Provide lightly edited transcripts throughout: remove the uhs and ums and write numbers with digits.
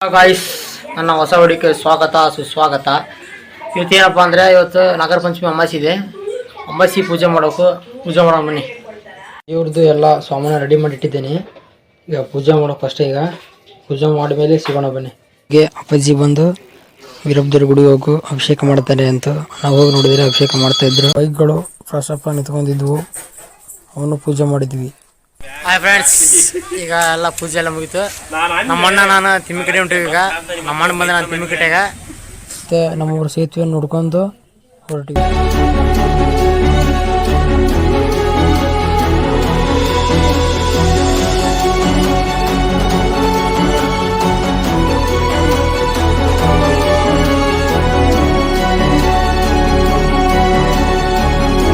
Guys, ನನ್ನ ಹೊಸ ಹುಡುಗಿಗೆ ಸ್ವಾಗತ ಸುಸ್ವಾಗತ. ಇವತ್ತೇನಪ್ಪ ಅಂದರೆ ಇವತ್ತು ನಾಗರ ಪಂಚಮಿ ಅಮಾಸಿ ಇದೆ. ಅಮಾಸಿ ಪೂಜೆ ಮಾಡೋಣ ಬನ್ನಿ. ಇವ್ರದ್ದು ಎಲ್ಲ ಸಾಮಾನು ರೆಡಿ ಮಾಡಿ ಇಟ್ಟಿದ್ದೇನೆ. ಈಗ ಪೂಜೆ ಮಾಡೋಕೆ ಅಷ್ಟೇ. ಈಗ ಪೂಜೆ ಮಾಡಿದ್ಮೇಲೆ ಸಿಗೋಣ ಬನ್ನಿ. ಹೀಗೆ ಅಪ್ಪಾಜಿ ಬಂದು ವೀರಭದ್ರ ಗುಡಿಗೆ ಹೋಗು ಅಭಿಷೇಕ ಮಾಡ್ತಾರೆ ಅಂತ ನಾವು ಹೋಗಿ ನೋಡಿದರೆ ಅಭಿಷೇಕ ಮಾಡ್ತಾ ಇದ್ರು. ಬೈಕ್ಗಳು ಪ್ರಸಾಪ ನಿಂತ್ಕೊಂಡಿದ್ವು, ಅವನು ಪೂಜೆ ಮಾಡಿದ್ವಿ. ಹಾಯ್ ಫ್ರೆಂಡ್ಸ್, ಈಗ ಎಲ್ಲ ಪೂಜೆ ಎಲ್ಲ ಮುಗೀತು. ನಮ್ಮಣ್ಣ ನಾನು ತಿಮ್ಮಿಕಟ್ಟೆ ಹೊಂಟಿವಿ. ಈಗ ನಮ್ಮಣ್ಣ ಬಂದ ನಾನು ತಿಮ್ಮಿಕಟ್ಟೆಗ ಮತ್ತೆ ನಮ್ಮೂರು ಸೇತುವೆ ನೋಡ್ಕೊಂಡು ಹೊರಟಿವಿ.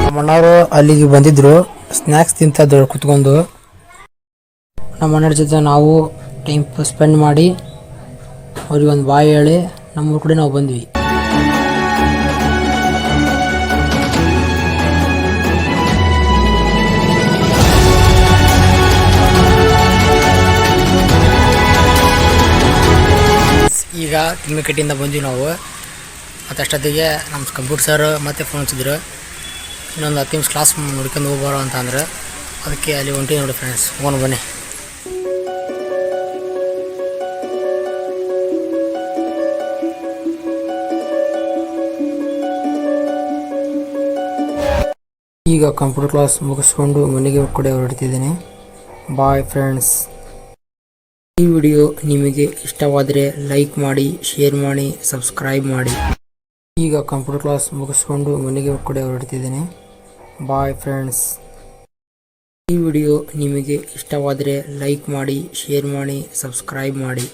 ನಮ್ಮಣ್ಣವರು ಅಲ್ಲಿಗೆ ಬಂದಿದ್ರು, ಸ್ನ್ಯಾಕ್ಸ್ ತಿಂತಿದ್ರು ಕುತ್ಕೊಂಡು. ನಮ್ಮ ಅಣ್ಣರ ಜೊತೆ ನಾವು ಟೈಮ್ ಸ್ಪೆಂಡ್ ಮಾಡಿ ಅವ್ರಿಗೆ ಒಂದು ಬಾಯ್ ಹೇಳಿ ನಮ್ಮೂರ ಕಡೆ ನಾವು ಬಂದ್ವಿ. ಈಗ ತಿಮ್ಮಿಕಟ್ಟಿಯಿಂದ ಬಂದ್ವಿ ನಾವು. ಮತ್ತಷ್ಟೊತ್ತಿಗೆ ನಮ್ಮ ಕಂಪ್ಯೂಟರ್ ಸರ್ ಮತ್ತೆ ಫೋನ್ ಹಚ್ಚಿದ್ರು, ಇನ್ನೊಂದು 10 ನಿಮಿಷ ಕ್ಲಾಸ್ ನೋಡ್ಕೊಂಡು ಹೋಗ್ಬಾರೋ ಅಂತ ಅಂದ್ರೆ. ಅದಕ್ಕೆ ಅಲ್ಲಿ ಹೊಂಟಿ ನೋಡಿ ಫ್ರೆಂಡ್ಸ್, ಹೋಗೋಣ ಬನ್ನಿ. ಈಗ ಕಂಪ್ಯೂಟರ್ ಕ್ಲಾಸ್ ಮುಗಿಸ್ಕೊಂಡು ಮನೆಗೆ ಕಡೆ ಹೊರಡ್ತಿದ್ದೇನೆ. Bye friends. ಈ ವಿಡಿಯೋ ನಿಮಗೆ ಇಷ್ಟವಾದರೆ ಲೈಕ್ ಮಾಡಿ, ಶೇರ್ ಮಾಡಿ, ಸಬ್ಸ್ಕ್ರೈಬ್ ಮಾಡಿ. ಈಗ ಕಂಪ್ಯೂಟರ್ ಕ್ಲಾಸ್ ಮುಗಿಸ್ಕೊಂಡು ಮನೆಗೆ ಕಡೆ ಹೊರಡ್ತಿದ್ದೇನೆ. Bye friends. ಈ ವಿಡಿಯೋ ನಿಮಗೆ ಇಷ್ಟವಾದರೆ ಲೈಕ್ ಮಾಡಿ, ಶೇರ್ ಮಾಡಿ, ಸಬ್ಸ್ಕ್ರೈಬ್ ಮಾಡಿ.